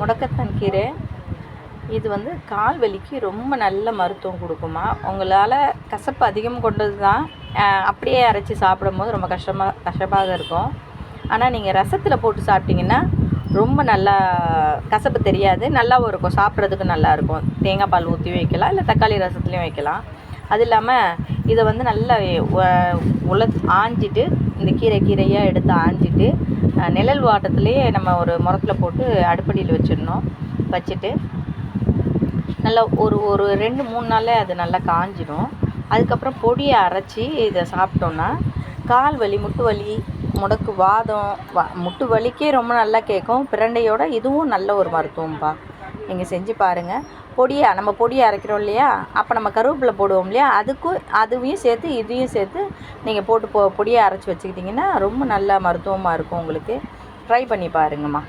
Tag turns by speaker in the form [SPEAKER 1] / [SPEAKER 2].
[SPEAKER 1] முடக்கத்தான் கீரை இது வந்து கால் வலிக்கு ரொம்ப நல்ல மருத்துவம் கொடுக்குமா. உங்களால் கசப்பு அதிகம் கொண்டது தான், அப்படியே அரைச்சி சாப்பிடும்போது ரொம்ப கசப்பாக இருக்கும். ஆனால் நீங்கள் ரசத்தில் போட்டு சாப்பிட்டிங்கன்னா ரொம்ப நல்லா கசப்பு தெரியாது, நல்லாவும் இருக்கும், சாப்பிட்றதுக்கு நல்லாயிருக்கும். தேங்காய் பால் ஊற்றி வைக்கலாம், இல்லை தக்காளி ரசத்துலேயும் வைக்கலாம். அது இல்லாமல் இதை வந்து நல்லா ஆஞ்சிட்டு, இந்த கீரையாக எடுத்து ஆஞ்சிட்டு நிழல் வாட்டத்துலேயே நம்ம ஒரு முறத்தில் போட்டு அடுப்படியில் வச்சுட்டு நல்லா ஒரு 2-3 நாளில் அது நல்லா காஞ்சிடும். அதுக்கப்புறம் பொடியை அரைச்சி இதை சாப்பிட்டோன்னா கால் வலி, முட்டு வலி, முடக்கு வாதம், முட்டு வலிக்கே ரொம்ப நல்லா கேட்கும். பிரண்டையோட இதுவும் நல்ல ஒரு மருத்துவம்பா. நீங்கள் செஞ்சு பாருங்கள். நம்ம பொடியை அரைக்கிறோம் இல்லையா, அப்போ நம்ம கருவேப்பிலை போடுவோம் இல்லையா, அதுவையும் சேர்த்து இதையும் சேர்த்து நீங்கள் போட்டு பொடியை அரைச்சி வச்சுக்கிட்டிங்கன்னா ரொம்ப நல்ல மருத்துவமாக இருக்கும். உங்களுக்கு ட்ரை பண்ணி பாருங்கம்மா.